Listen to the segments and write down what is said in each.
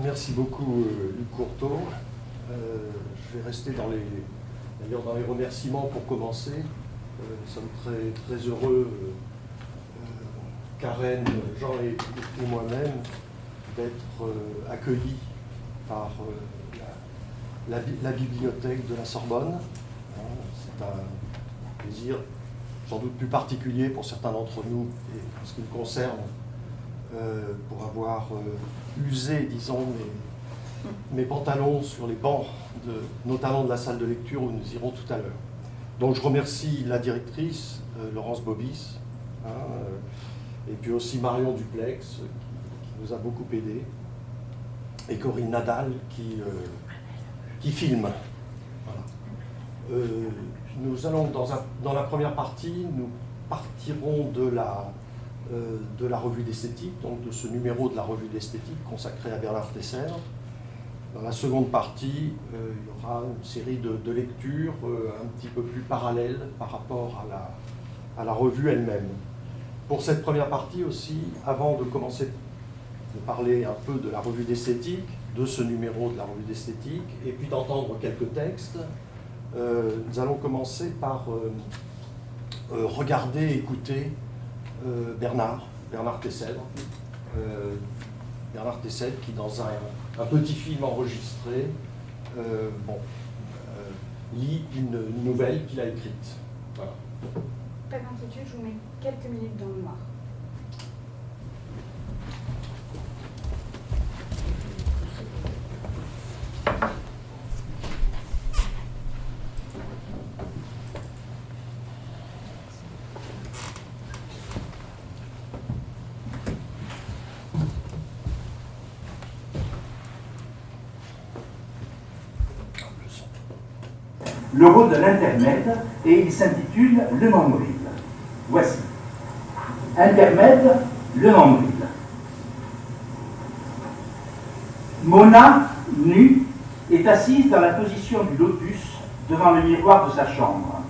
Merci beaucoup, Luc Courteau. Je vais rester d'ailleurs dans les remerciements pour commencer. Nous sommes très, très heureux, Karen, Jean et moi-même, d'être accueillis par la bibliothèque de la Sorbonne. C'est un plaisir sans doute plus particulier pour certains d'entre nous, et en ce qui me concerne, pour avoir usé, disons, mes pantalons sur les bancs, notamment de la salle de lecture où nous irons tout à l'heure. Donc je remercie la directrice, Laurence Bobis, et puis aussi Marion Duplex, qui nous a beaucoup aidés, et Corinne Nadal, qui filme. Voilà. Nous allons, dans la première partie, nous partirons de la revue d'esthétique, donc de ce numéro de la revue d'esthétique consacré à Bernard Tesser. Dans la seconde partie, il y aura une série de lectures un petit peu plus parallèles par rapport à la revue elle-même. Pour cette première partie aussi, avant de commencer de parler un peu de la revue d'esthétique, de ce numéro de la revue d'esthétique, et puis d'entendre quelques textes, nous allons commencer par regarder, écouter Bernard Tesser. Bernard Tesser qui, dans un petit film enregistré, lit une nouvelle qu'il a écrite. Voilà. Pas d'inquiétude, je vous mets quelques minutes dans le noir. Le rôle de l'intermède, et il s'intitule Le nombril. Voici. Intermède, le nombril. Mona, nue, est assise dans la position du lotus devant le miroir de sa chambre.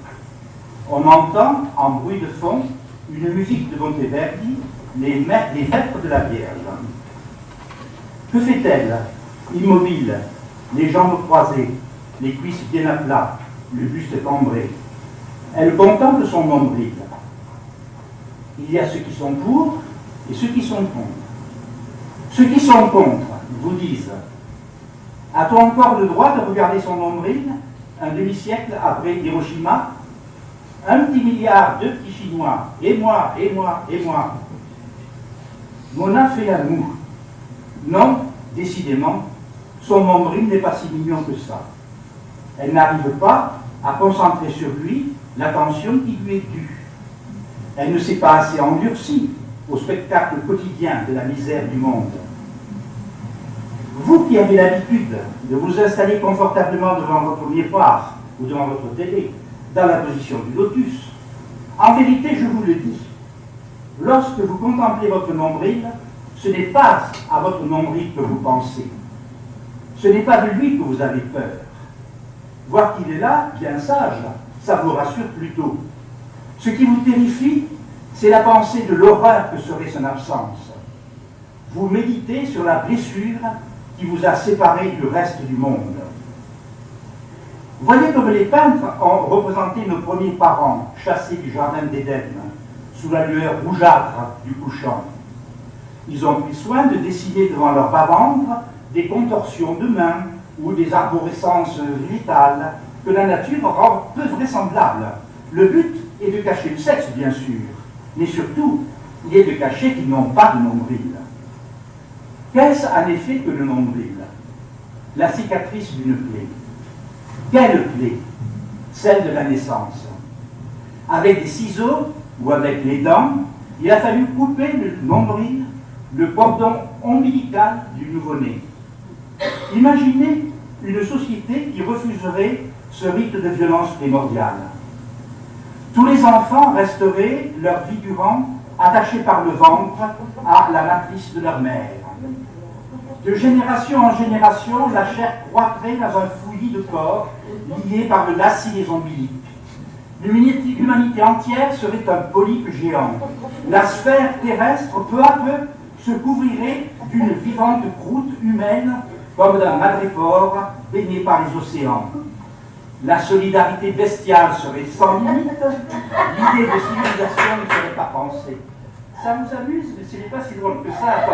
On entend, en bruit de fond, une musique de Monteverdi, les Vêpres de la Vierge. Que fait-elle? Immobile, les jambes croisées, les cuisses bien à plat, le buste cambré. Elle contemple son nombril. Il y a ceux qui sont pour et ceux qui sont contre. Ceux qui sont contre vous disent: a-t-on encore le droit de regarder son nombril un demi-siècle après Hiroshima? Un petit milliard de petits Chinois, et moi, et moi, et moi. Mona fait la moue. Non, décidément, son nombril n'est pas si mignon que ça. Elle n'arrive pas à concentrer sur lui l'attention qui lui est due. Elle ne s'est pas assez endurcie au spectacle quotidien de la misère du monde. Vous qui avez l'habitude de vous installer confortablement devant votre miroir ou devant votre télé, dans la position du lotus, en vérité, je vous le dis, lorsque vous contemplez votre nombril, ce n'est pas à votre nombril que vous pensez. Ce n'est pas de lui que vous avez peur. Voir qu'il est là, bien sage, ça vous rassure plutôt. Ce qui vous terrifie, c'est la pensée de l'horreur que serait son absence. Vous méditez sur la blessure qui vous a séparé du reste du monde. Voyez comme les peintres ont représenté nos premiers parents chassés du jardin d'Éden, sous la lueur rougeâtre du couchant. Ils ont pris soin de dessiner devant leur bas-ventre des contorsions de mains ou des arborescences vitales que la nature rend peu vraisemblables. Le but est de cacher le sexe, bien sûr, mais surtout, il est de cacher qu'ils n'ont pas de nombril. Qu'est-ce en effet que le nombril? La cicatrice d'une plaie. Quelle plaie? Celle de la naissance. Avec des ciseaux ou avec les dents, il a fallu couper le nombril, le cordon ombilical du nouveau-né. Imaginez une société qui refuserait ce rite de violence primordiale. Tous les enfants resteraient, leur vie durant, attachés par le ventre à la matrice de leur mère. De génération en génération, la chair croîtrait dans un fouillis de corps liés par le lacis des ombiliques. L'humanité entière serait un polype géant. La sphère terrestre, peu à peu, se couvrirait d'une vivante croûte humaine comme d'un madrépore baigné par les océans. La solidarité bestiale serait sans limite, l'idée de civilisation ne serait pas pensée. Ça vous amuse, mais ce n'est pas si drôle que ça.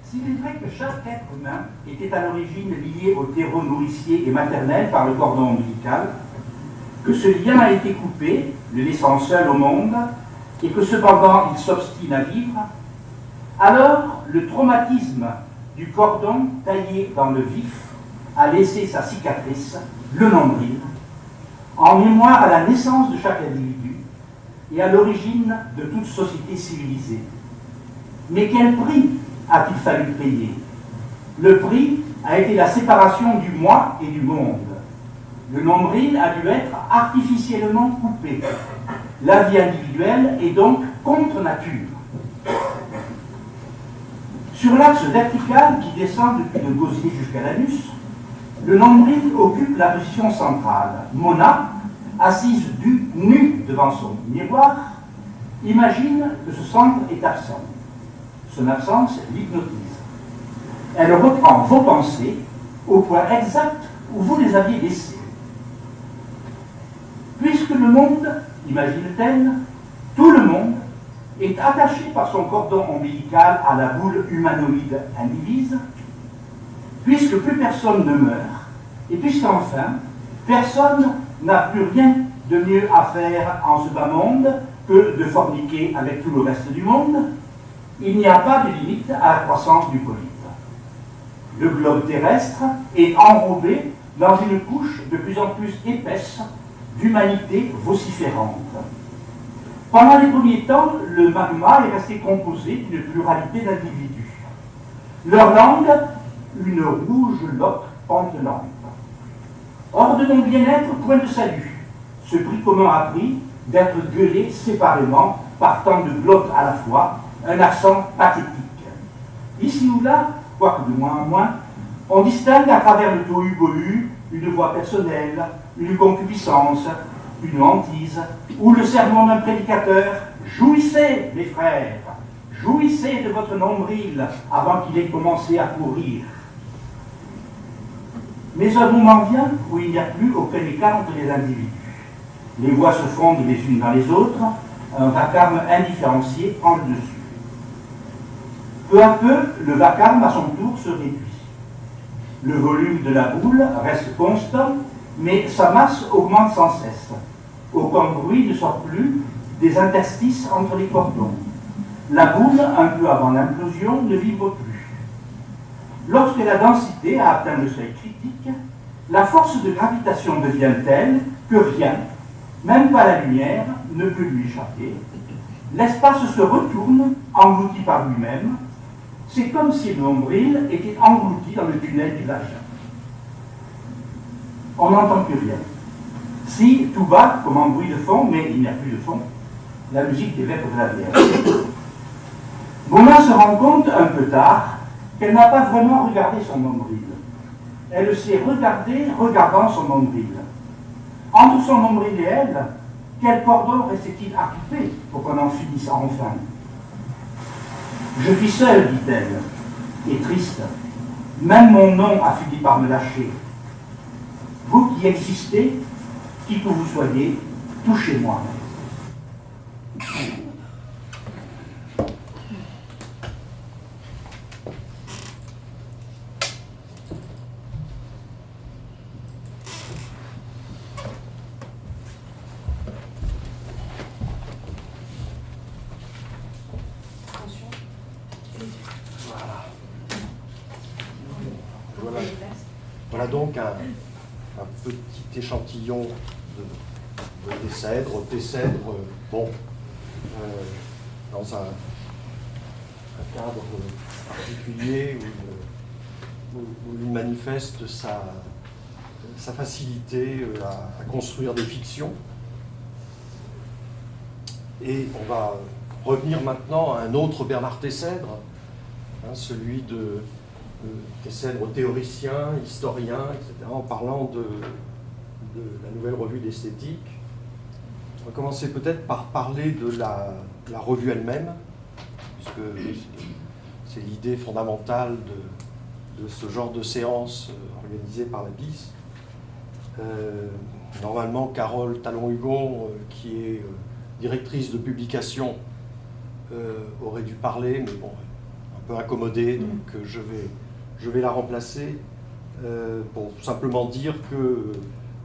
S'il est vrai que chaque être humain était à l'origine lié au terreau nourricier et maternel par le cordon ombilical, que ce lien a été coupé, le laissant seul au monde, et que cependant il s'obstine à vivre, alors le traumatisme du cordon taillé dans le vif a laissé sa cicatrice, le nombril, en mémoire à la naissance de chaque individu et à l'origine de toute société civilisée. Mais quel prix a-t-il fallu payer? Le prix a été la séparation du moi et du monde. Le nombril a dû être artificiellement coupé. La vie individuelle est donc contre nature. Sur l'axe vertical qui descend depuis le gosier jusqu'à l'anus, le nombril occupe la position centrale. Mona, assise nue devant son miroir, imagine que ce centre est absent. Son absence l'hypnotise. Elle reprend vos pensées au point exact où vous les aviez laissées. Puisque le monde, imagine-t-elle, tout le monde, est attaché par son cordon ombilical à la boule humanoïde indivise, puisque plus personne ne meurt, et puisqu'enfin, personne n'a plus rien de mieux à faire en ce bas monde que de forniquer avec tout le reste du monde, il n'y a pas de limite à la croissance du polype. Le globe terrestre est enrobé dans une couche de plus en plus épaisse d'humanité vociférante. Pendant les premiers temps, le magma est resté composé d'une pluralité d'individus. Leur langue, une rouge loque pantelante. Hors de mon bien-être, point de salut. Ce prix commun a pris d'être gueulés séparément par tant de glottes à la fois, un accent pathétique. Ici ou là, quoique de moins en moins, on distingue à travers le tohu-bohu une voix personnelle, une concupiscence, une hantise, ou le sermon d'un prédicateur « Jouissez, mes frères, jouissez de votre nombril avant qu'il ait commencé à pourrir. » Mais un moment vient où il n'y a plus aucun écart entre les individus. Les voix se fondent les unes dans les autres, un vacarme indifférencié prend le dessus. Peu à peu, le vacarme à son tour se réduit. Le volume de la boule reste constant, mais sa masse augmente sans cesse. Aucun bruit ne sort plus des interstices entre les cordons. La boule, un peu avant l'implosion, ne vibre plus. Lorsque la densité a atteint le seuil critique, la force de gravitation devient telle que rien, même pas la lumière, ne peut lui échapper. L'espace se retourne, englouti par lui-même. C'est comme si le nombril était englouti dans le tunnel du vagin. On n'entend plus rien. Si, tout bas, comme un bruit de fond, mais il n'y a plus de fond, la musique des vêpres de la Vierge. Mona se rend compte, un peu tard, qu'elle n'a pas vraiment regardé son nombril. Elle s'est regardée regardant son nombril. Entre son nombril et elle, quel cordon restait-il à couper pour qu'on en finisse enfin? Je suis seule, dit-elle, et triste. Même mon nom a fini par me lâcher. Vous qui existez, qui que vous soyez, touchez-moi. Voilà donc un petit échantillon de Tessèdre, bon, dans un cadre particulier où il manifeste sa facilité à construire des fictions. Et on va revenir maintenant à un autre Bernard Tessèdre, celui de Tessèdre théoricien, historien, etc., en parlant de la Nouvelle Revue d'Esthétique. On va commencer peut-être par parler de la revue elle-même. puisque c'est l'idée fondamentale de ce genre de séance organisée par la BIS. Normalement, Carole Talon-Hugon, qui est directrice de publication, aurait dû parler, mais bon, un peu incommodée, donc je vais la remplacer pour simplement dire que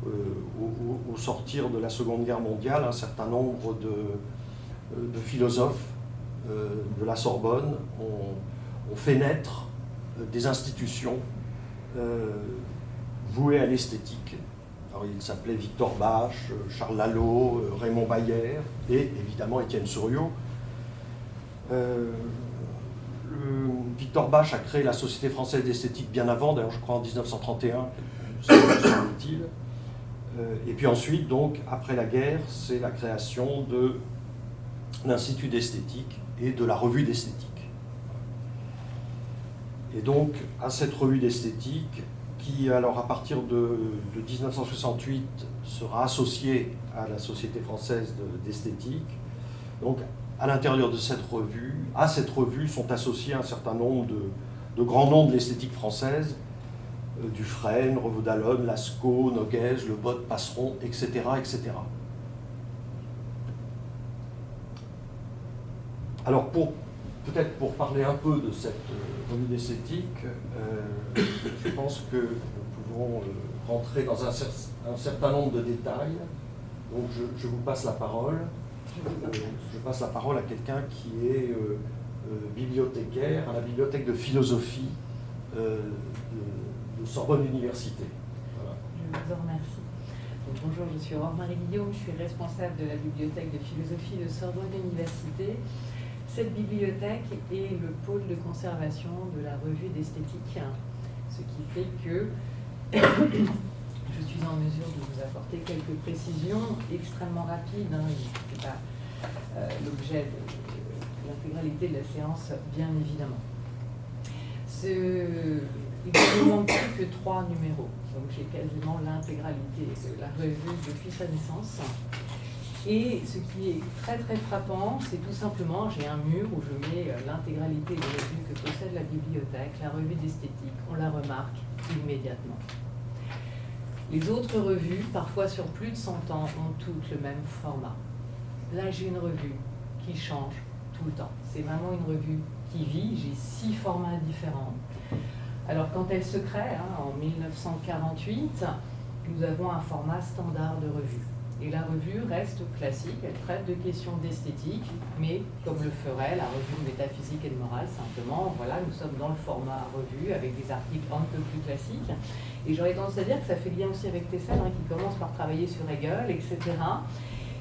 au sortir de la Seconde Guerre mondiale, un certain nombre de philosophes de la Sorbonne ont fait naître des institutions vouées à l'esthétique. Alors, il s'appelait Victor Bache, Charles Lalo, Raymond Bayer et évidemment Étienne Souriau. Victor Bache a créé la Société française d'esthétique bien avant, d'ailleurs je crois en 1931, semble-t-il. Et puis ensuite, donc, après la guerre, c'est la création de l'Institut d'esthétique et de la Revue d'esthétique. Et donc, à cette Revue d'esthétique, qui, alors, à partir de 1968, sera associée à la Société française d'esthétique. Donc, à l'intérieur de cette revue, à cette revue sont associés un certain nombre de grands noms de l'esthétique française, Dufresne, Revaud-Dallon, Lascaux, Noguès, Le Bot, Passeron, etc., etc. Alors, peut-être pour parler un peu de cette revue d'esthétique, je pense que nous pouvons rentrer dans un certain nombre de détails. Donc, je vous passe la parole. Je passe la parole à quelqu'un qui est bibliothécaire à la bibliothèque de philosophie de Sorbonne Université. Voilà. Je vous en remercie. Donc, bonjour, je suis Aurore Marie Guillaume, je suis responsable de la bibliothèque de philosophie de Sorbonne Université. Cette bibliothèque est le pôle de conservation de la revue d'esthétique, ce qui fait que je suis en mesure de vous apporter quelques précisions extrêmement rapides. Ce n'est pas l'objet de l'intégralité de la séance, bien évidemment. Il ne manque plus que 3 numéros, donc j'ai quasiment l'intégralité de la revue depuis sa naissance. Et ce qui est très très frappant, c'est tout simplement, j'ai un mur où je mets l'intégralité des revues que possède la bibliothèque, la revue d'esthétique, on la remarque immédiatement. Les autres revues, parfois sur plus de 100 ans, ont toutes le même format. Là, j'ai une revue qui change tout le temps. C'est vraiment une revue qui vit, j'ai 6 formats différents. Alors, quand elle se crée, en 1948, nous avons un format standard de revue. Et la revue reste classique, elle traite de questions d'esthétique, mais comme le ferait la revue de métaphysique et de morale, simplement, voilà, nous sommes dans le format revue avec des articles un peu plus classiques. Et j'aurais tendance à dire que ça fait lien aussi avec Tessel, qui commence par travailler sur Hegel, etc.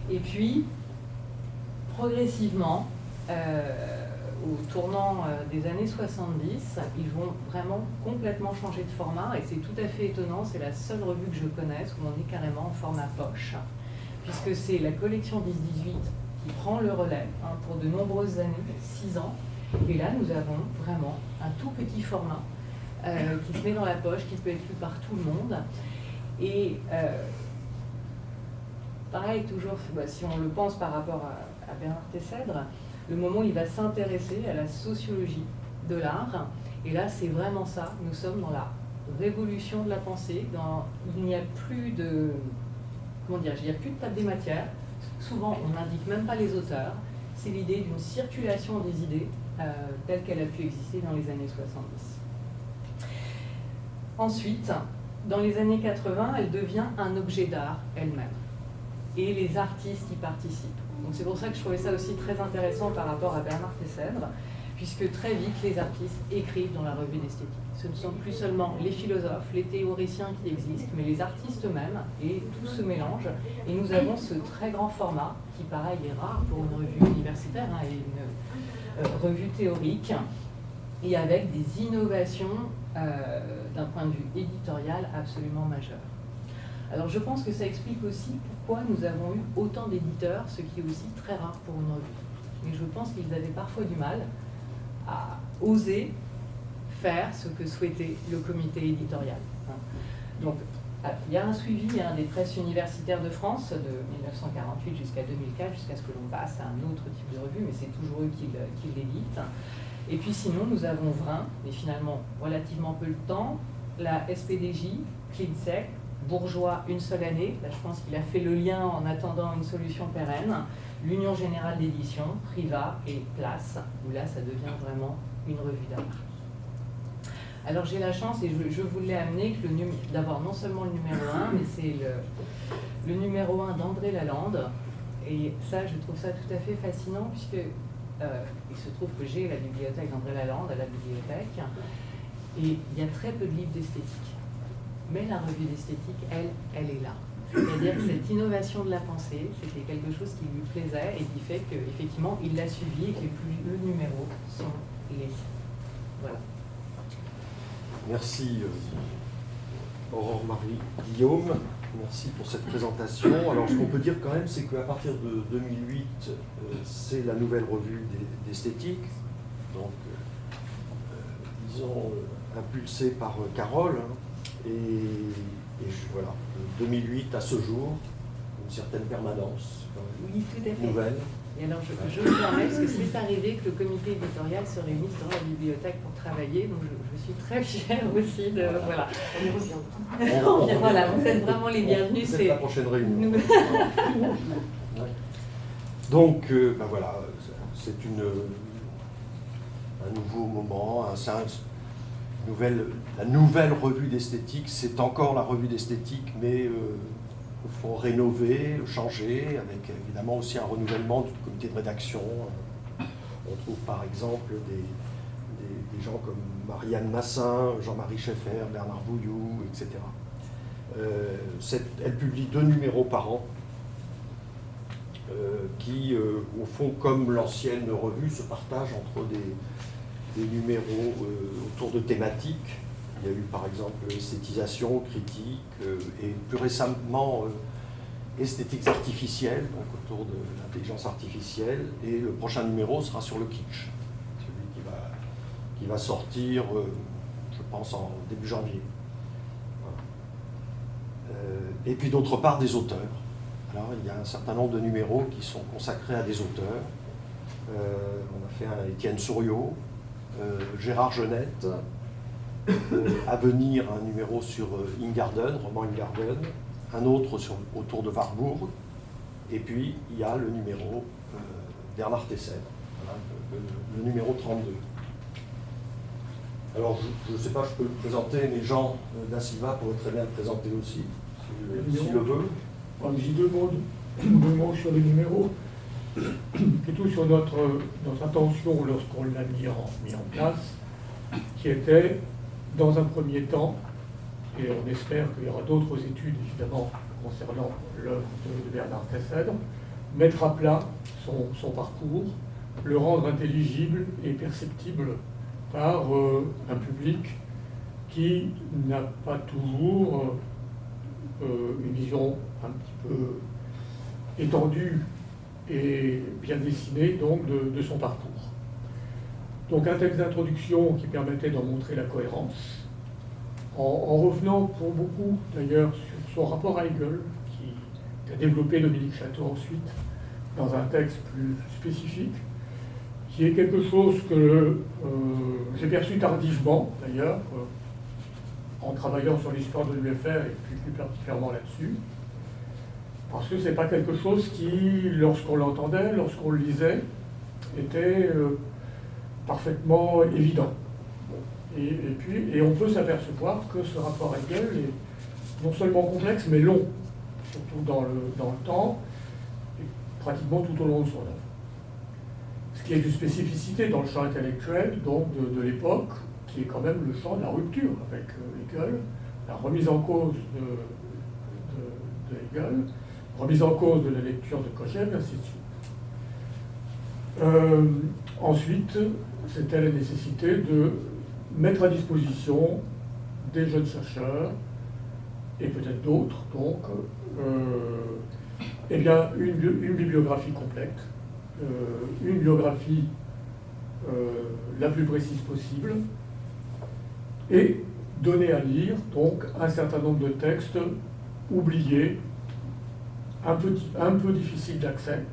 Et puis, progressivement, au tournant des années 70, ils vont vraiment complètement changer de format, et c'est tout à fait étonnant, c'est la seule revue que je connaisse où on est carrément en format poche, puisque c'est la collection 10-18 qui prend le relais pour de nombreuses années, 6 ans, et là nous avons vraiment un tout petit format qui se met dans la poche, qui peut être lu par tout le monde, et pareil, toujours, si on le pense par rapport à Bernard Tessèdre, le moment où il va s'intéresser à la sociologie de l'art, et là c'est vraiment ça, nous sommes dans la révolution de la pensée, il n'y a plus de, il n'y a plus de table des matières, souvent on n'indique même pas les auteurs, c'est l'idée d'une circulation des idées telle qu'elle a pu exister dans les années 70. Ensuite, dans les années 80, elle devient un objet d'art elle-même, et les artistes y participent. Donc c'est pour ça que je trouvais ça aussi très intéressant par rapport à Bernard Tessèdre, puisque très vite les artistes écrivent dans la revue d'esthétique. Ce ne sont plus seulement les philosophes, les théoriciens qui existent, mais les artistes eux-mêmes, et tout se mélange. Et nous avons ce très grand format, qui pareil est rare pour une revue universitaire, et une revue théorique, et avec des innovations d'un point de vue éditorial absolument majeures. Alors je pense que ça explique aussi pourquoi nous avons eu autant d'éditeurs, ce qui est aussi très rare pour une revue. Mais je pense qu'ils avaient parfois du mal à oser faire ce que souhaitait le comité éditorial. Donc Il y a un suivi des presses universitaires de France de 1948 jusqu'à 2004, jusqu'à ce que l'on passe à un autre type de revue, mais c'est toujours eux qui l'éditent. Et puis sinon, nous avons Vrin, mais finalement relativement peu de temps, la SPDJ, CleanSec, Bourgeois, une seule année, là je pense qu'il a fait le lien en attendant une solution pérenne, l'Union Générale d'Édition, Priva et Place, où là ça devient vraiment une revue d'art. Alors j'ai la chance, et je voulais amener d'avoir non seulement le numéro 1, mais c'est le numéro 1 d'André Lalande, et ça je trouve ça tout à fait fascinant, puisque il se trouve que j'ai la bibliothèque d'André Lalande à la bibliothèque, et il y a très peu de livres d'esthétique. Mais la revue d'esthétique, elle est là. C'est-à-dire que cette innovation de la pensée, c'était quelque chose qui lui plaisait et qui fait qu'effectivement, il l'a suivi et que le numéro sont les. Voilà. Merci Aurore Marie Guillaume, merci pour cette présentation. Alors ce qu'on peut dire quand même, c'est qu'à partir de 2008, c'est la nouvelle revue d'esthétique, donc disons impulsée par Carole. Et voilà, de 2008 à ce jour, une certaine permanence oui, tout à fait. nouvelle. Et alors je me permets, parce que c'est arrivé que le comité éditorial se réunisse dans la bibliothèque pour travailler, donc je suis très fière aussi de... Voilà. On y revient. Voilà, vous êtes vraiment les bienvenus. C'est la prochaine réunion. Donc, ben voilà, c'est un nouveau moment, la nouvelle revue d'esthétique, c'est encore la revue d'esthétique, mais au fond rénovée, changée, avec évidemment aussi un renouvellement du comité de rédaction. On trouve par exemple des gens comme Marianne Massin, Jean-Marie Schaeffer, Bernard Bouilloux, etc. Elle publie 2 numéros par an, qui, au fond, comme l'ancienne revue, se partagent entre des numéros autour de thématiques. Il y a eu par exemple esthétisation, critique, et plus récemment esthétiques artificielles, donc autour de l'intelligence artificielle, et le prochain numéro sera sur le kitsch, celui qui va sortir, je pense, en début janvier. Voilà. Et puis d'autre part, des auteurs. Alors il y a un certain nombre de numéros qui sont consacrés à des auteurs. On a fait un Étienne Souriau, Gérard Genette, à venir un numéro sur Ingarden, roman Ingarden, un autre autour de Warburg, et puis il y a le numéro Bernard Tesser, voilà, le numéro 32. Alors je ne sais pas, je peux le présenter, mais Jean Dasilva pourrait très bien le présenter aussi, s'il le veut. J'ai deux mots sur le numéro, plutôt sur notre intention lorsqu'on l'a mis en place, qui était, dans un premier temps, et on espère qu'il y aura d'autres études évidemment concernant l'œuvre de Bernard Tesser, mettre à plat son parcours, le rendre intelligible et perceptible par un public qui n'a pas toujours une vision un petit peu étendue et bien dessinée donc de son parcours. Donc un texte d'introduction qui permettait d'en montrer la cohérence, en revenant pour beaucoup d'ailleurs sur son rapport à Hegel, qu'a développé Dominique Château ensuite dans un texte plus spécifique, qui est quelque chose que j'ai perçu tardivement d'ailleurs, en travaillant sur l'histoire de l'UFR et puis plus particulièrement là-dessus, parce que c'est pas quelque chose qui, lorsqu'on l'entendait, lorsqu'on le lisait, était parfaitement évident. Et on peut s'apercevoir que ce rapport à Hegel est non seulement complexe, mais long, surtout dans le temps, et pratiquement tout au long de son œuvre. Ce qui est une spécificité dans le champ intellectuel donc de l'époque, qui est quand même le champ de la rupture avec Hegel, la remise en cause de Hegel, remise en cause de la lecture de Kojève, et ainsi de suite. Ensuite, c'était la nécessité de mettre à disposition des jeunes chercheurs, et peut-être d'autres, donc, eh bien, une bibliographie complète, une biographie la plus précise possible, et donner à lire donc un certain nombre de textes oubliés, un peu difficiles d'accès,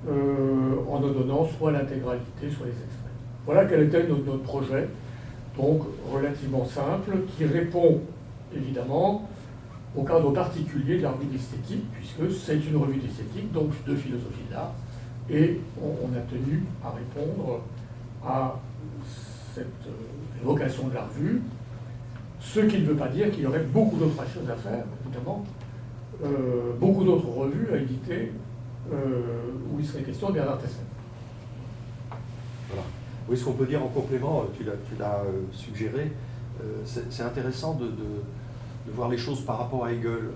en en donnant soit l'intégralité, soit les extraits. Voilà quel était notre projet, donc relativement simple, qui répond évidemment au cadre particulier de la revue d'esthétique, puisque c'est une revue d'esthétique, donc de philosophie de l'art, et on a tenu à répondre à cette vocation de la revue, ce qui ne veut pas dire qu'il y aurait beaucoup d'autres choses à faire, évidemment, beaucoup d'autres revues à éditer, où il serait question de Bernard Tessel. Voilà. Oui, ce qu'on peut dire en complément, tu l'as suggéré, c'est intéressant de voir les choses par rapport à Hegel.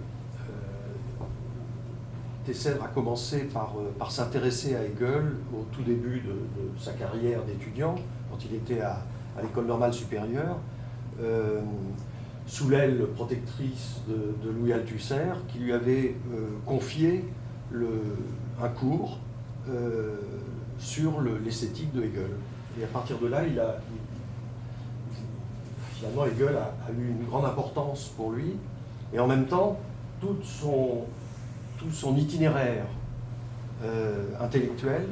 Tessel a commencé par s'intéresser à Hegel au tout début de sa carrière d'étudiant, quand il était à l'école normale supérieure, sous l'aile protectrice de Louis Althusser, qui lui avait confié un cours sur l'esthétique de Hegel. Et à partir de là, finalement, Hegel a eu une grande importance pour lui, et en même temps, tout son itinéraire intellectuel,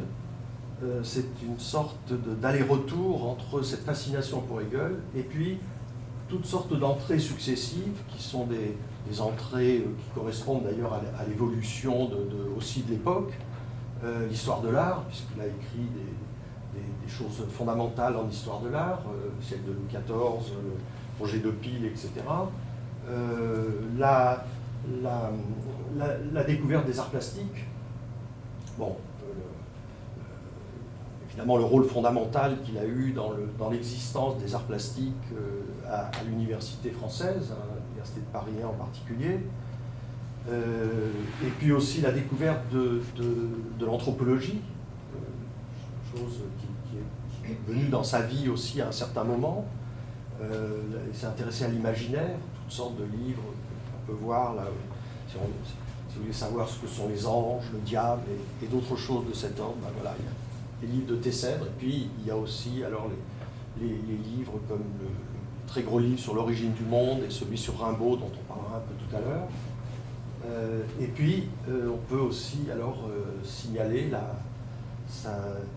c'est une sorte d'aller-retour entre cette fascination pour Hegel et puis toutes sortes d'entrées successives qui sont des entrées qui correspondent d'ailleurs à l'évolution aussi de l'époque, l'histoire de l'art, puisqu'il a écrit des choses fondamentales en histoire de l'art, le siècle de Louis XIV, le projet de Peel, etc. La découverte des arts plastiques, bon, évidemment le rôle fondamental qu'il a eu dans l'existence des arts plastiques à l'université française, à l'université de Paris 1 en particulier, et puis aussi la découverte de l'anthropologie, chose qui est venue dans sa vie aussi à un certain moment. Il s'est intéressé à l'imaginaire, toutes sortes de livres qu'on peut voir là. Si vous voulez savoir ce que sont les anges, le diable et d'autres choses de cet ordre, ben voilà, il y a les livres de Tessèdre, et puis il y a aussi alors les livres comme le très gros livre sur l'origine du monde et celui sur Rimbaud dont on parlera un peu tout à l'heure. Et puis on peut aussi alors signaler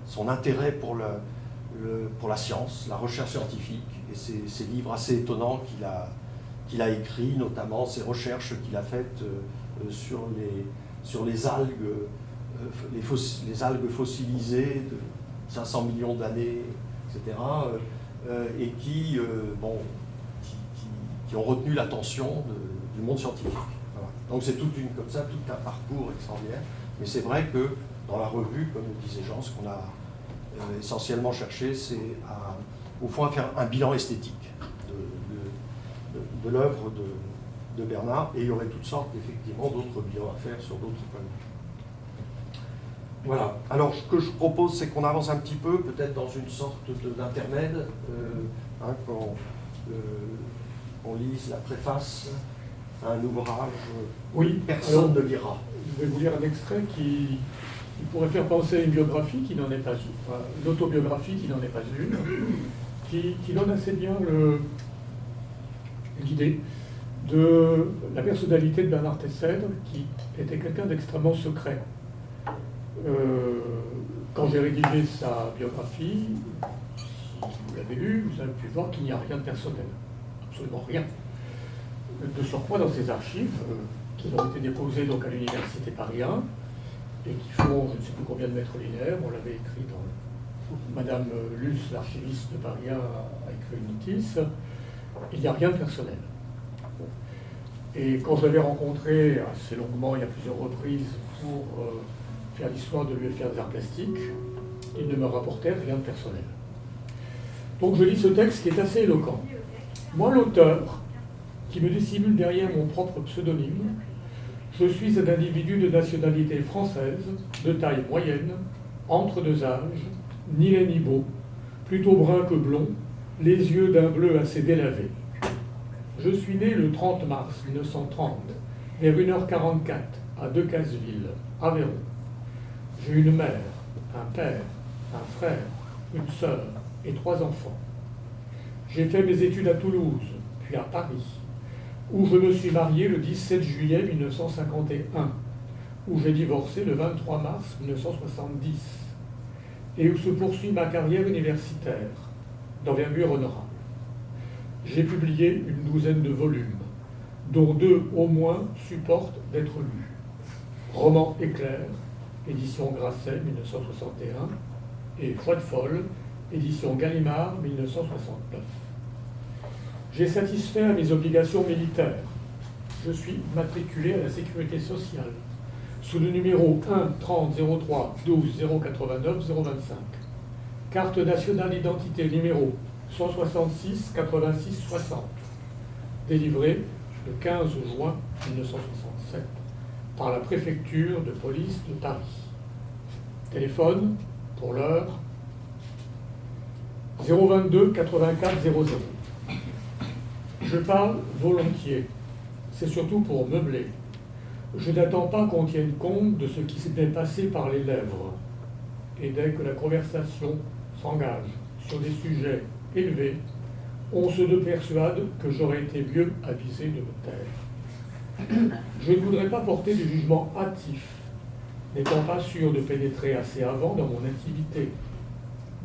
son intérêt pour la science, la recherche scientifique, et ces livres assez étonnants qu'il a écrits, notamment ces recherches qu'il a faites sur les algues, les algues fossilisées de 500 millions d'années, etc., et qui ont retenu l'attention du monde scientifique. Voilà. Donc c'est tout un parcours extraordinaire, mais c'est vrai que dans la revue, comme le disait Jean, ce qu'on a essentiellement cherché, c'est au fond à faire un bilan esthétique de l'œuvre de Bernard, et il y aurait toutes sortes effectivement d'autres bilans à faire sur d'autres points de vue. Voilà. Alors ce que je propose, c'est qu'on avance un petit peu, peut-être dans une sorte d'intermède, qu'on lise la préface à un ouvrage oui, personne ne lira. Je vais vous lire un extrait qui pourrait faire penser à une biographie qui n'en est pas une, enfin, une autobiographie qui n'en est pas une, qui donne assez bien l'idée de la personnalité de Bernard Tessèdre, qui était quelqu'un d'extrêmement secret. Quand j'ai rédigé sa biographie, si vous l'avez lu, vous avez pu voir qu'il n'y a rien de personnel, absolument rien. De surcroît, dans ses archives, qui ont été déposées donc à l'université Paris 1, et qui font je ne sais plus combien de mètres linéaires, on l'avait écrit dans Madame Luce, l'archiviste de Paris 1, a écrit une notice, il n'y a rien de personnel. Et quand je l'avais rencontré assez longuement, il y a plusieurs reprises, pour faire l'histoire de l'UFR des arts plastiques, il ne me rapportait rien de personnel. Donc je lis ce texte qui est assez éloquent. Moi, l'auteur, qui me dissimule derrière mon propre pseudonyme, je suis un individu de nationalité française, de taille moyenne, entre deux âges, ni laid ni beau, plutôt brun que blond, les yeux d'un bleu assez délavé. Je suis né le 30 mars 1930, vers 1h44, à Decazeville, Aveyron. J'ai une mère, un père, un frère, une sœur et 3 enfants. J'ai fait mes études à Toulouse, puis à Paris, où je me suis marié le 17 juillet 1951, où j'ai divorcé le 23 mars 1970, et où se poursuit ma carrière universitaire, d'envergure honorable. J'ai publié une douzaine de volumes, dont 2 au moins supportent d'être lus. Roman éclair, édition Grasset, 1961, et Foi de folle, édition Gallimard, 1969. J'ai satisfait à mes obligations militaires. Je suis matriculé à la Sécurité sociale, sous le numéro 1 30 03 12 089 025. Carte nationale d'identité numéro 166 86 60, délivrée le 15 juin 1967 par la préfecture de police de Paris. Téléphone, pour l'heure, 022 84 00. Je parle volontiers, c'est surtout pour meubler. Je n'attends pas qu'on tienne compte de ce qui s'était passé par les lèvres. Et dès que la conversation s'engage sur des sujets élevés, on se persuade que j'aurais été mieux avisé de me taire. Je ne voudrais pas porter de jugement hâtif, n'étant pas sûr de pénétrer assez avant dans mon intimité.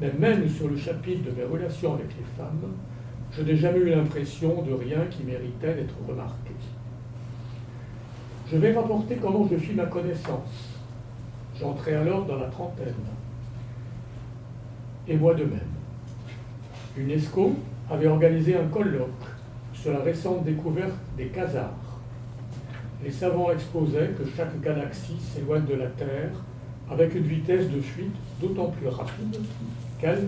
Mais même sur le chapitre de mes relations avec les femmes, je n'ai jamais eu l'impression de rien qui méritait d'être remarqué. Je vais rapporter comment je fis ma connaissance. J'entrais alors dans la trentaine. Et moi de même. UNESCO avait organisé un colloque sur la récente découverte des quasars. Les savants exposaient que chaque galaxie s'éloigne de la Terre avec une vitesse de fuite d'autant plus rapide qu'elle,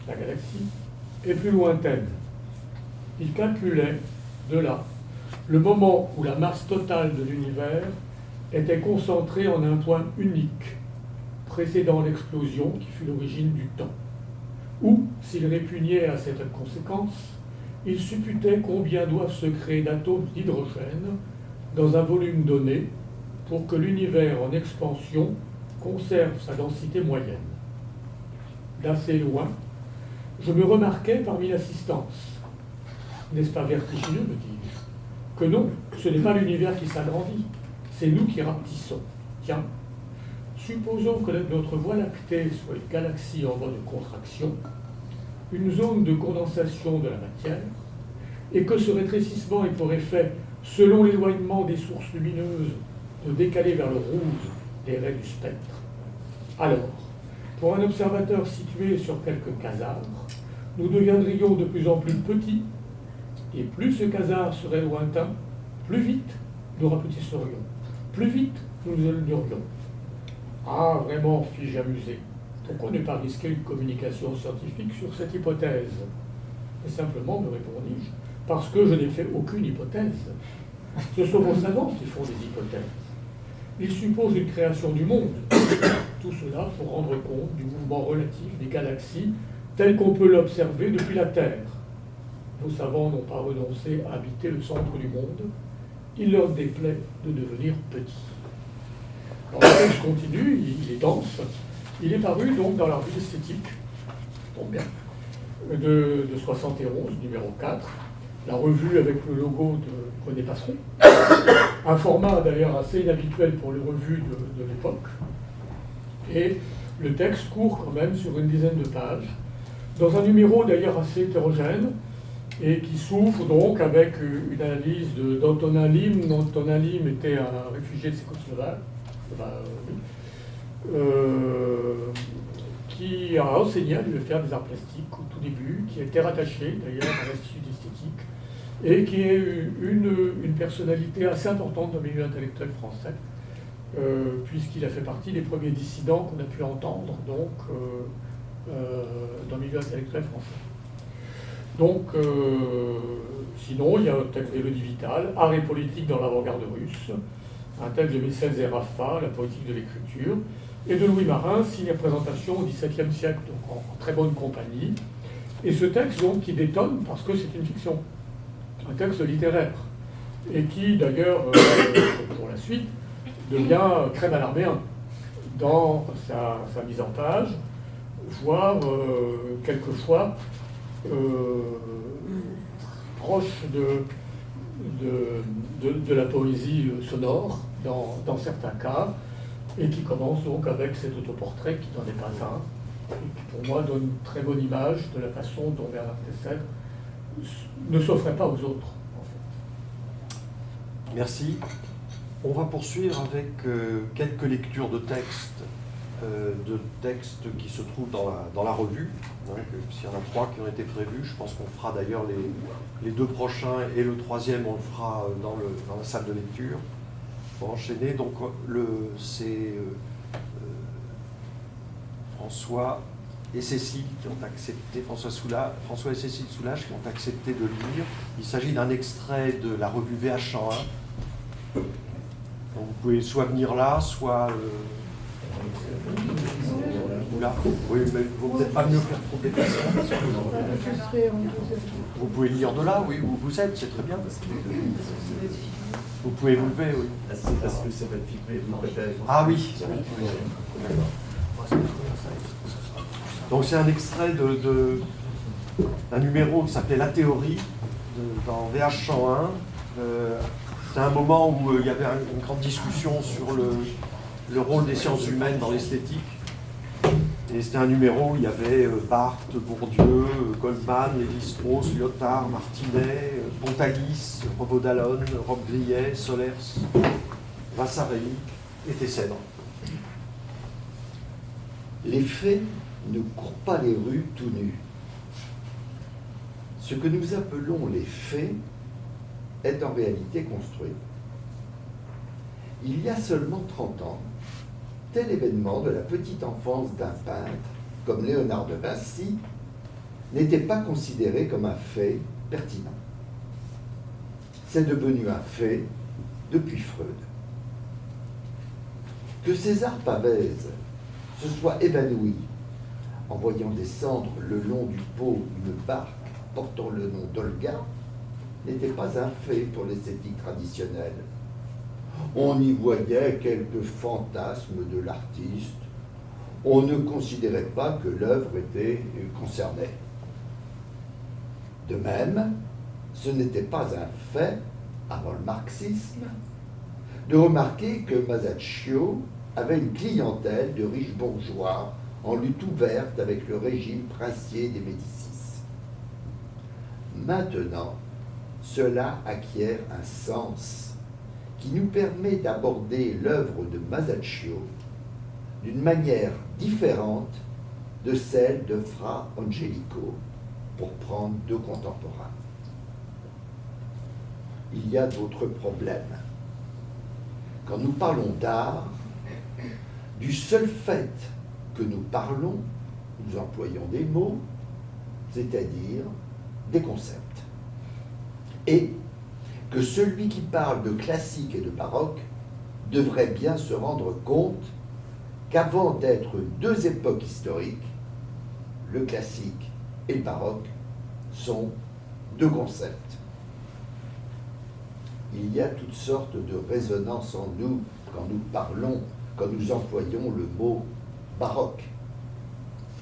la galaxie, est plus lointaine. Ils calculaient, de là, le moment où la masse totale de l'univers était concentrée en un point unique, précédant l'explosion qui fut l'origine du temps. Ou, s'ils répugnaient à cette conséquence, ils supputaient combien doivent se créer d'atomes d'hydrogène dans un volume donné pour que l'univers en expansion conserve sa densité moyenne. D'assez loin, je me remarquais parmi l'assistance. N'est-ce pas vertigineux, me dis-je, que non, ce n'est pas l'univers qui s'agrandit, c'est nous qui rapetissons. Tiens, supposons que notre Voie lactée soit une galaxie en voie de contraction, une zone de condensation de la matière, et que ce rétrécissement ait pour effet, selon l'éloignement des sources lumineuses, de décaler vers le rouge les raies du spectre. Alors, pour un observateur situé sur quelques quasars, nous deviendrions de plus en plus petits, et plus ce quasar serait lointain, plus vite nous rapetisserions, plus vite nous nous éloignerions. Ah, vraiment, fis-je amusé. Pourquoi ne pas risquer une communication scientifique sur cette hypothèse? Et simplement, me répondis-je, parce que je n'ai fait aucune hypothèse. Ce sont vos savants qui font des hypothèses. Ils supposent une création du monde. Tout cela pour rendre compte du mouvement relatif des galaxies tel qu'on peut l'observer depuis la Terre. Nos savants n'ont pas renoncé à habiter le centre du monde. Il leur déplaît de devenir petits. Alors, le texte continue, il est dense. Il est paru donc dans la revue esthétique, tombe bien, de 71, numéro 4, la revue avec le logo de René Passeron, un format d'ailleurs assez inhabituel pour les revues de l'époque, et le texte court quand même sur une dizaine de pages, dans un numéro d'ailleurs assez hétérogène, et qui s'ouvre donc avec une analyse d'Antonin Lim. Antonin Lim était un réfugié tchécoslovaque, qui a enseigné à l'UFR des arts plastiques au tout début, qui a été rattaché d'ailleurs à l'Institut d'esthétique, et qui est une personnalité assez importante dans le milieu intellectuel français, puisqu'il a fait partie des premiers dissidents qu'on a pu entendre donc, dans le milieu intellectuel français. Donc, sinon, il y a un texte d'Élodie Vital, Art et politique dans l'avant-garde russe, un texte de Messel Zerafa, La poétique de l'écriture, et de Louis Marin, Signe et présentation au XVIIe siècle, donc en très bonne compagnie. Et ce texte, donc, qui détonne parce que c'est une fiction, un texte littéraire, et qui, d'ailleurs, pour la suite, devient crème à l'arméen dans sa mise en page, voire quelquefois proche de la poésie sonore dans certains cas, et qui commence donc avec cet autoportrait qui n'en est pas un, et qui pour moi donne une très bonne image de la façon dont Bernard Tessel ne s'offrait pas aux autres, en fait. Merci. On va poursuivre avec quelques lectures de textes qui se trouvent dans la revue. Donc, s'il y en a 3 qui ont été prévus, je pense qu'on fera d'ailleurs les 2 prochains et le 3e, on le fera dans la salle de lecture. On va enchaîner. Donc, c'est François et Cécile qui ont accepté, François et Cécile Soulage qui ont accepté de lire. Il s'agit d'un extrait de la revue VH101. Donc, vous pouvez soit venir là, soit là. Oui, mais il ne vaut peut-être pas mieux faire trop de déplacements. Vous pouvez lire de là, oui, où vous êtes, c'est très bien. Vous pouvez vous lever, oui. Est-ce que ça va être filmé, vous préférez? Ah oui. Donc c'est un extrait d'un numéro qui s'appelait La Théorie, dans VH 101. C'est un moment où il y avait une grande discussion sur le rôle des sciences humaines dans l'esthétique. Et c'était un numéro où il y avait Barthes, Bourdieu, Goldman, Lévi-Strauss, Lyotard, Martinet, Pontalis, Revaud-Dallon, Robbe-Grillet, Solers, Vasarely et Tessel. Les faits ne courent pas les rues tout nus. Ce que nous appelons les faits est en réalité construit. Il y a seulement 30 ans, tel événement de la petite enfance d'un peintre comme Léonard de Vinci n'était pas considéré comme un fait pertinent. C'est devenu un fait depuis Freud. Que César Pavese se soit évanoui en voyant descendre le long du Pô une barque portant le nom d'Olga n'était pas un fait pour l'esthétique traditionnelle. On y voyait quelques fantasmes de l'artiste. On ne considérait pas que l'œuvre était concernée. De même, ce n'était pas un fait, avant le marxisme, de remarquer que Masaccio avait une clientèle de riches bourgeois en lutte ouverte avec le régime princier des Médicis. Maintenant, cela acquiert un sens qui nous permet d'aborder l'œuvre de Masaccio d'une manière différente de celle de Fra Angelico, pour prendre 2 contemporains. Il y a d'autres problèmes. Quand nous parlons d'art, du seul fait que nous parlons, nous employons des mots, c'est-à-dire des concepts. Et que celui qui parle de classique et de baroque devrait bien se rendre compte qu'avant d'être 2 époques historiques, le classique et le baroque sont 2 concepts. Il y a toutes sortes de résonances en nous quand nous parlons, quand nous employons le mot baroque.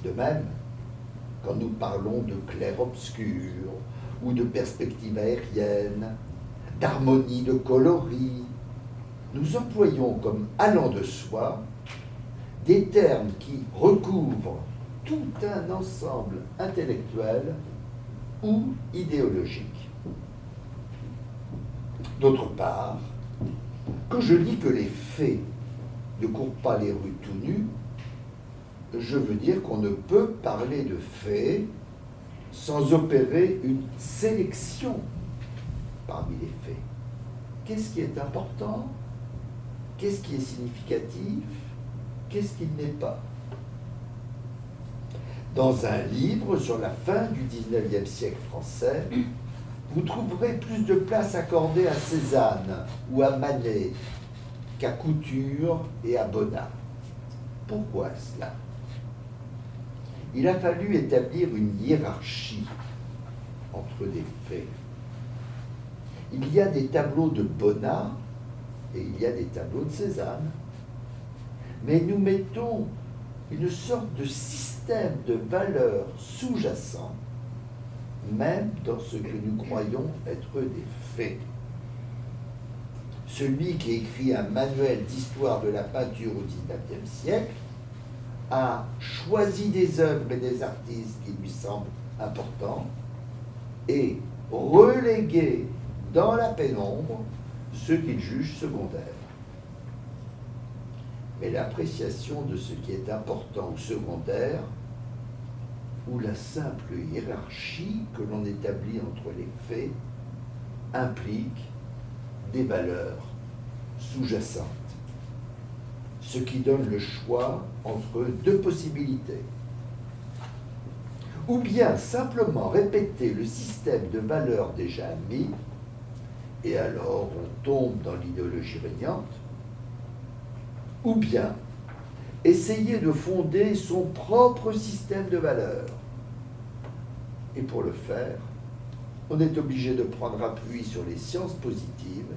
De même, quand nous parlons de clair-obscur ou de perspective aérienne, d'harmonie de coloris, nous employons comme allant de soi des termes qui recouvrent tout un ensemble intellectuel ou idéologique. D'autre part, quand je dis que les faits ne courent pas les rues tout nus, je veux dire qu'on ne peut parler de faits sans opérer une sélection parmi les faits. Qu'est-ce qui est important? Qu'est-ce qui est significatif? Qu'est-ce qui ne l'est pas? Dans un livre sur la fin du XIXe siècle français, vous trouverez plus de place accordée à Cézanne ou à Manet qu'à Couture et à Bonnat. Pourquoi cela? Il a fallu établir une hiérarchie entre des faits. Il y a des tableaux de Bonnat et il y a des tableaux de Cézanne. Mais nous mettons une sorte de système de valeurs sous-jacent même dans ce que nous croyons être des faits. Celui qui écrit un manuel d'histoire de la peinture au XIXe siècle a choisi des œuvres et des artistes qui lui semblent importants et relégué dans la pénombre ceux qu'il juge secondaires. Mais l'appréciation de ce qui est important ou secondaire, ou la simple hiérarchie que l'on établit entre les faits, implique des valeurs sous-jacentes, ce qui donne le choix entre deux possibilités. Ou bien simplement répéter le système de valeurs déjà admis, et alors on tombe dans l'idéologie régnante, ou bien essayer de fonder son propre système de valeurs. Et pour le faire, on est obligé de prendre appui sur les sciences positives,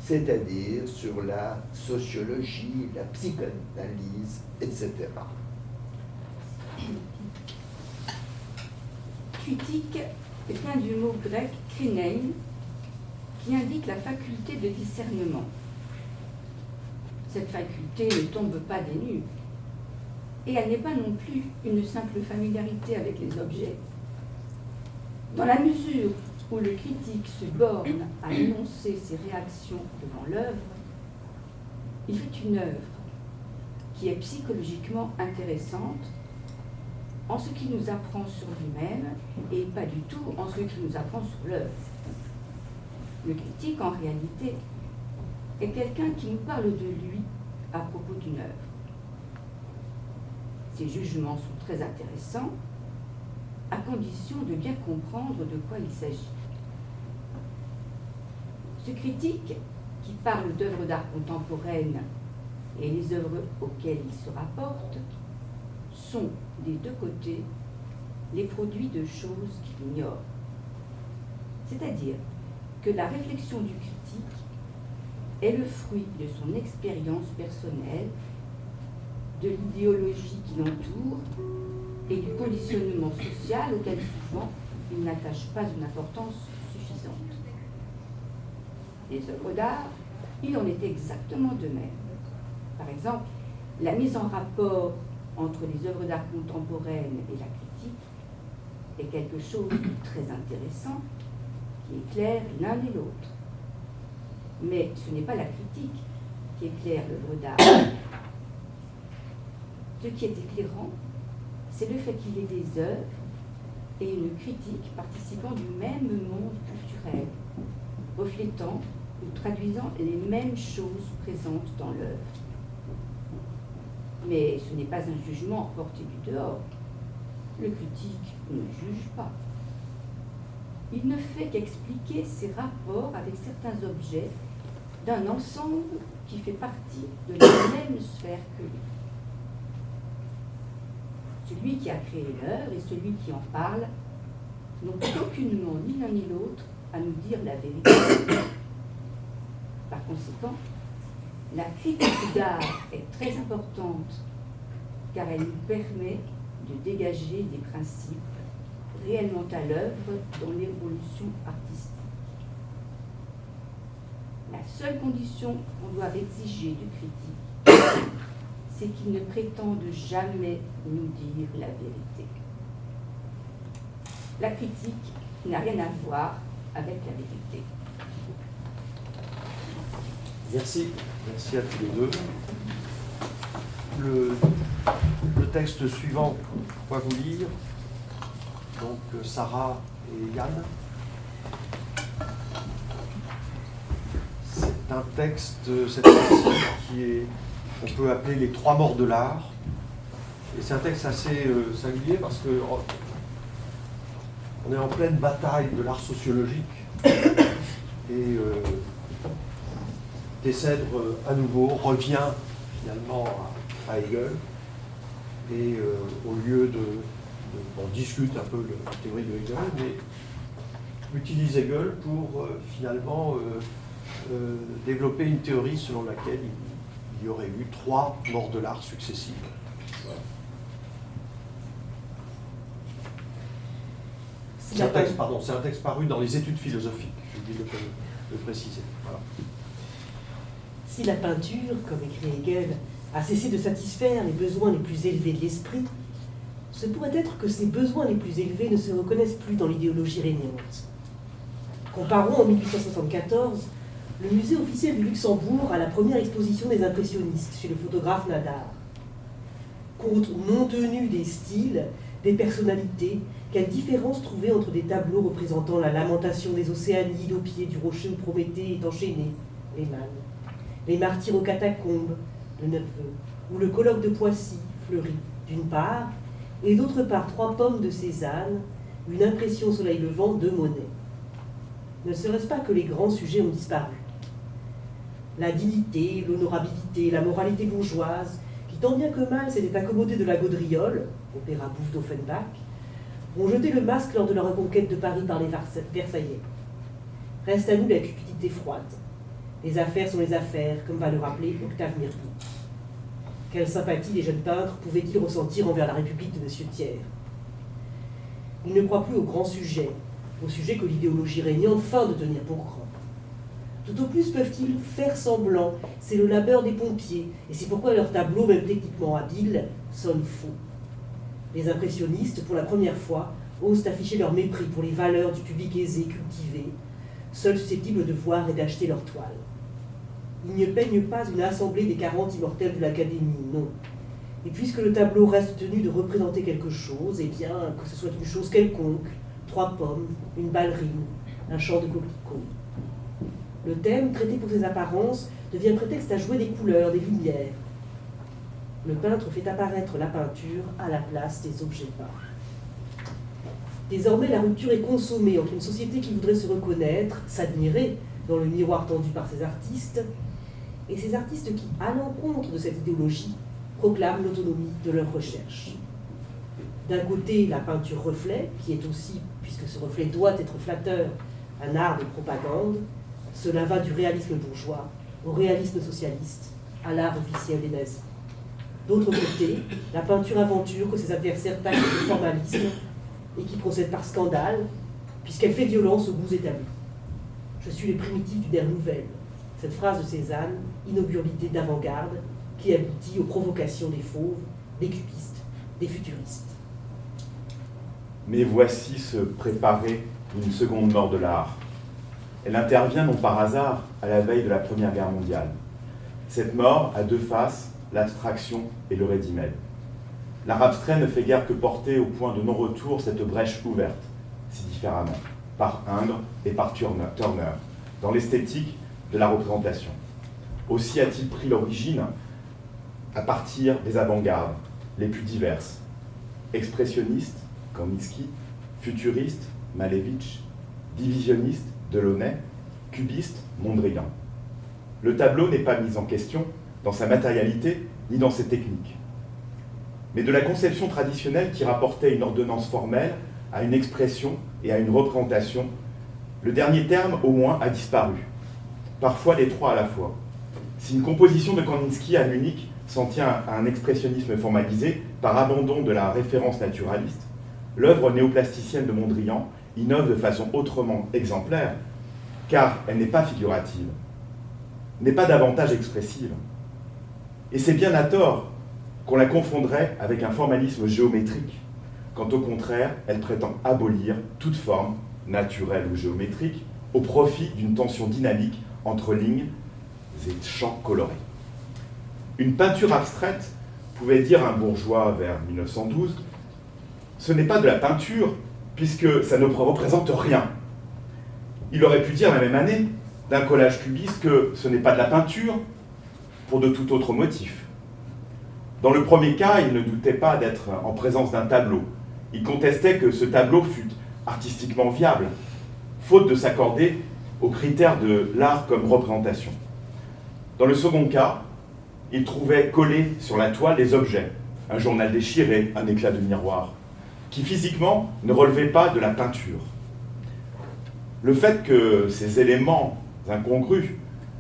c'est-à-dire sur la sociologie, la psychanalyse, etc. Critique vient du mot grec krinein, qui indique la faculté de discernement. Cette faculté ne tombe pas des nues, et elle n'est pas non plus une simple familiarité avec les objets. Dans la mesure où le critique se borne à énoncer ses réactions devant l'œuvre, il fait une œuvre qui est psychologiquement intéressante en ce qu'il nous apprend sur lui-même et pas du tout en ce qu'il nous apprend sur l'œuvre. Le critique, en réalité, est quelqu'un qui nous parle de lui à propos d'une œuvre. Ses jugements sont très intéressants, à condition de bien comprendre de quoi il s'agit. Ce critique, qui parle d'œuvres d'art contemporaines et les œuvres auxquelles il se rapporte, sont, des deux côtés, les produits de choses qu'il ignore. C'est-à-dire que la réflexion du critique est le fruit de son expérience personnelle, de l'idéologie qui l'entoure et du conditionnement social auquel souvent il n'attache pas une importance suffisante. Les œuvres d'art, il en est exactement de même. Par exemple, la mise en rapport entre les œuvres d'art contemporaines et la critique est quelque chose de très intéressant qui éclaire l'un et l'autre. Mais ce n'est pas la critique qui éclaire l'œuvre d'art. Ce qui est éclairant, c'est le fait qu'il y ait des œuvres et une critique participant du même monde culturel, reflétant ou traduisant les mêmes choses présentes dans l'œuvre. Mais ce n'est pas un jugement porté du dehors. Le critique ne juge pas. Il ne fait qu'expliquer ses rapports avec certains objets d'un ensemble qui fait partie de la même sphère que lui. Celui qui a créé l'œuvre et celui qui en parle n'ont aucunement ni l'un ni l'autre à nous dire la vérité. Par conséquent, la critique d'art est très importante car elle nous permet de dégager des principes réellement à l'œuvre dans l'évolution artistique. La seule condition qu'on doit exiger du critique, c'est qu'il ne prétende jamais nous dire la vérité. La critique n'a rien à voir avec la vérité. Merci. Merci à tous les deux. Le texte suivant, on va vous lire. Donc Sarah et Yann. C'est un texte, cette fois-ci, qui est, on peut appeler les trois morts de l'art. Et c'est un texte assez singulier parce que on est en pleine bataille de l'art sociologique. Et Tessèdre, à nouveau, revient finalement à Hegel. Et au lieu on discute un peu la théorie de Hegel, mais utilise Hegel pour finalement développer une théorie selon laquelle il y aurait eu trois morts de l'art successives. Voilà. C'est un texte, pardon, c'est un texte paru dans les études philosophiques, j'ai oublié de le préciser. Voilà. Si la peinture, comme écrit Hegel, a cessé de satisfaire les besoins les plus élevés de l'esprit, ce pourrait être que ces besoins les plus élevés ne se reconnaissent plus dans l'idéologie régnante. Comparons en 1874 le musée officiel du Luxembourg à la première exposition des impressionnistes chez le photographe Nadar. Compte non tenu des styles, des personnalités, quelle différence trouver entre des tableaux représentant la lamentation des Océanides au pied du rocher où Prométhée est enchaîné, les mânes, les martyrs aux catacombes, le Neveu, ou le colloque de Poissy, fleuri, d'une part, et d'autre part 3 pommes de Cézanne, une impression au soleil levant de Monet. Ne serait-ce pas que les grands sujets ont disparu? La dignité, l'honorabilité, la moralité bourgeoise, qui tant bien que mal s'étaient accommodés de la gaudriole, opéra bouffe d'Offenbach, ont jeté le masque lors de la reconquête de Paris par les Versaillais. Reste à nous la cupidité froide. Les affaires sont les affaires, comme va le rappeler Octave Mirbeau. Quelle sympathie les jeunes peintres pouvaient-ils ressentir envers la République de M. Thiers? Ils ne croient plus aux grands sujets, aux sujets que l'idéologie régnante feint de tenir pour grands. Tout au plus peuvent-ils faire semblant, c'est le labeur des pompiers, et c'est pourquoi leurs tableaux, même techniquement habiles, sonnent faux. Les impressionnistes, pour la première fois, osent afficher leur mépris pour les valeurs du public aisé, cultivé, seul susceptible de voir et d'acheter leur toile. Ils ne peignent pas une assemblée des 40 immortels de l'Académie, non. Et puisque le tableau reste tenu de représenter quelque chose, eh bien, que ce soit une chose quelconque, 3 pommes, une ballerine, un champ de coquelicots. Le thème, traité pour ses apparences, devient prétexte à jouer des couleurs, des lumières. Le peintre fait apparaître la peinture à la place des objets peints. Désormais, la rupture est consommée entre une société qui voudrait se reconnaître, s'admirer dans le miroir tendu par ses artistes, et ces artistes qui, à l'encontre de cette idéologie, proclament l'autonomie de leur recherche. D'un côté, la peinture reflet, qui est aussi, puisque ce reflet doit être flatteur, un art de propagande. Cela va du réalisme bourgeois au réalisme socialiste, à l'art officiel des nazis. D'autre côté, la peinture aventure que ses adversaires taxent de formalisme et qui procède par scandale, puisqu'elle fait violence aux goûts établis. Je suis les primitifs d'une ère nouvelle. Cette phrase de Cézanne, inauguralité d'avant-garde, qui aboutit aux provocations des fauves, des cubistes, des futuristes. Mais voici se préparer une seconde mort de l'art. Elle intervient non par hasard à la veille de la Première Guerre mondiale. Cette mort a 2 faces, l'abstraction et le ready-made. L'art abstrait ne fait guère que porter au point de non-retour cette brèche ouverte, si différemment, par Ingres et par Turner, dans l'esthétique de la représentation. Aussi a-t-il pris l'origine à partir des avant-gardes les plus diverses. Expressionnistes, Kandinsky, futuristes, Malevich, divisionnistes, Delaunay, cubiste, Mondrian. Le tableau n'est pas mis en question dans sa matérialité ni dans ses techniques, mais de la conception traditionnelle qui rapportait une ordonnance formelle à une expression et à une représentation, le dernier terme au moins a disparu, parfois les 3 à la fois. Si une composition de Kandinsky à Munich s'en tient à un expressionnisme formalisé par abandon de la référence naturaliste, l'œuvre néoplasticienne de Mondrian innove de façon autrement exemplaire, car elle n'est pas figurative, n'est pas davantage expressive. Et c'est bien à tort qu'on la confondrait avec un formalisme géométrique, quand au contraire, elle prétend abolir toute forme, naturelle ou géométrique, au profit d'une tension dynamique entre lignes et champs colorés. Une peinture abstraite, pouvait dire un bourgeois vers 1912, ce n'est pas de la peinture, puisque ça ne représente rien. Il aurait pu dire la même année d'un collage cubiste que ce n'est pas de la peinture, pour de tout autre motif. Dans le premier cas, il ne doutait pas d'être en présence d'un tableau. Il contestait que ce tableau fût artistiquement viable, faute de s'accorder aux critères de l'art comme représentation. Dans le second cas, il trouvait collés sur la toile des objets, un journal déchiré, un éclat de miroir, qui physiquement ne relevaient pas de la peinture. Le fait que ces éléments incongrus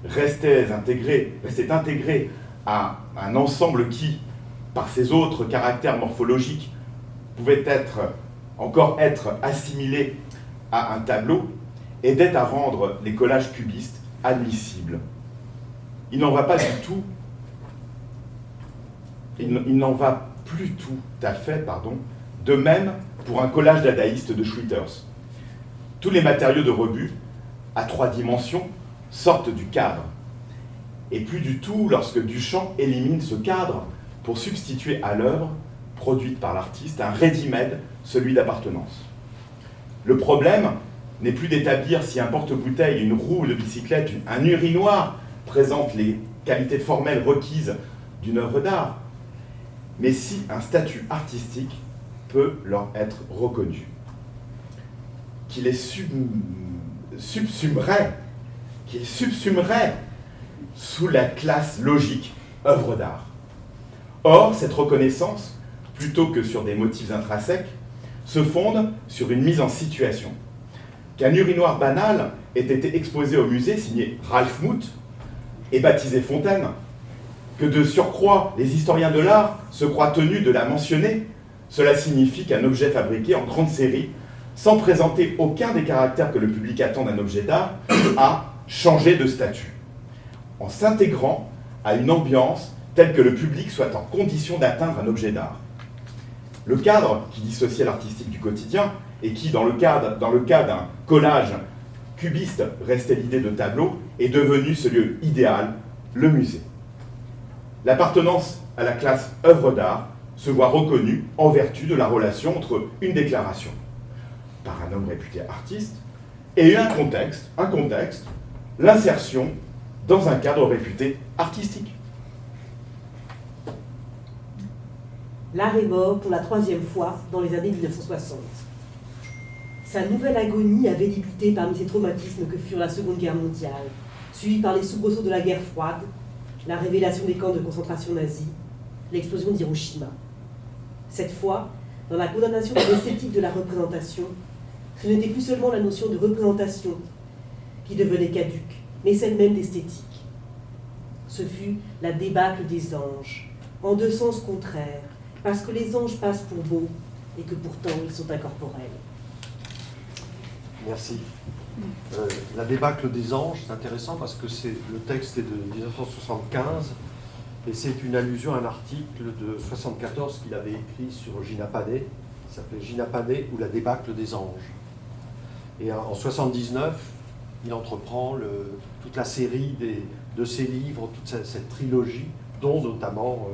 restaient intégrés à un ensemble qui, par ses autres caractères morphologiques, pouvait être encore être assimilé à un tableau, aidait à rendre les collages cubistes admissibles. Il n'en va pas du tout, il n'en va plus tout à fait, de même pour un collage dadaïste de Schwitters. Tous les matériaux de rebut, à 3 dimensions, sortent du cadre. Et plus du tout lorsque Duchamp élimine ce cadre pour substituer à l'œuvre, produite par l'artiste, un ready-made, celui d'appartenance. Le problème n'est plus d'établir si un porte-bouteille, une roue de bicyclette, un urinoir présente les qualités formelles requises d'une œuvre d'art, mais si un statut artistique peut leur être reconnu, qu'il les subsumerait sous la classe logique œuvre d'art. Or, cette reconnaissance, plutôt que sur des motifs intrinsèques, se fonde sur une mise en situation. Qu'un urinoir banal ait été exposé au musée signé Ralph Moot et baptisé Fontaine, que de surcroît les historiens de l'art se croient tenus de la mentionner, cela signifie qu'un objet fabriqué en grande série, sans présenter aucun des caractères que le public attend d'un objet d'art, a changé de statut, en s'intégrant à une ambiance telle que le public soit en condition d'atteindre un objet d'art. Le cadre qui dissociait l'artistique du quotidien et qui, dans le cas d'un collage cubiste, restait l'idée de tableau, est devenu ce lieu idéal, le musée. L'appartenance à la classe œuvre d'art se voit reconnue en vertu de la relation entre une déclaration par un homme réputé artiste et un contexte, l'insertion dans un cadre réputé artistique. L'art est mort pour la 3e fois dans les années 1960. Sa nouvelle agonie avait débuté parmi ces traumatismes que furent la Seconde Guerre mondiale, suivie par les soubresauts de la guerre froide, la révélation des camps de concentration nazis, l'explosion d'Hiroshima. Cette fois, dans la condamnation de l'esthétique de la représentation, ce n'était plus seulement la notion de représentation qui devenait caduque, mais celle même d'esthétique. Ce fut la débâcle des anges, en 2 sens contraires, parce que les anges passent pour beaux et que pourtant ils sont incorporels. Merci. La débâcle des anges, c'est intéressant parce que le texte est de 1975 et c'est une allusion à un article de 1974 qu'il avait écrit sur Gina Panet, qui s'appelait Gina Panet ou la débâcle des anges. Et en 1979, il entreprend toute la série de ses livres, toute cette trilogie, dont notamment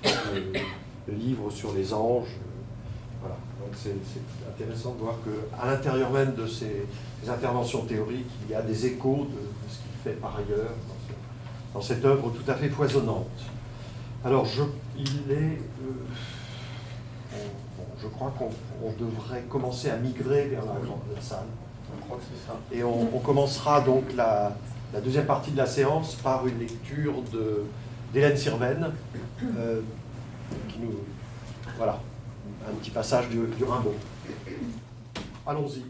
le livre sur les anges. Voilà. Donc c'est intéressant de voir qu'à l'intérieur même de ces interventions théoriques, il y a des échos de ce qu'il fait par ailleurs dans cette œuvre tout à fait foisonnante. Alors je crois qu'on devrait commencer à migrer vers la salle. Je crois que c'est ça. Et on commencera donc la deuxième partie de la séance par une lecture d'Hélène Sirven, qui nous... Voilà, un petit passage du Rimbaud. Allons-y.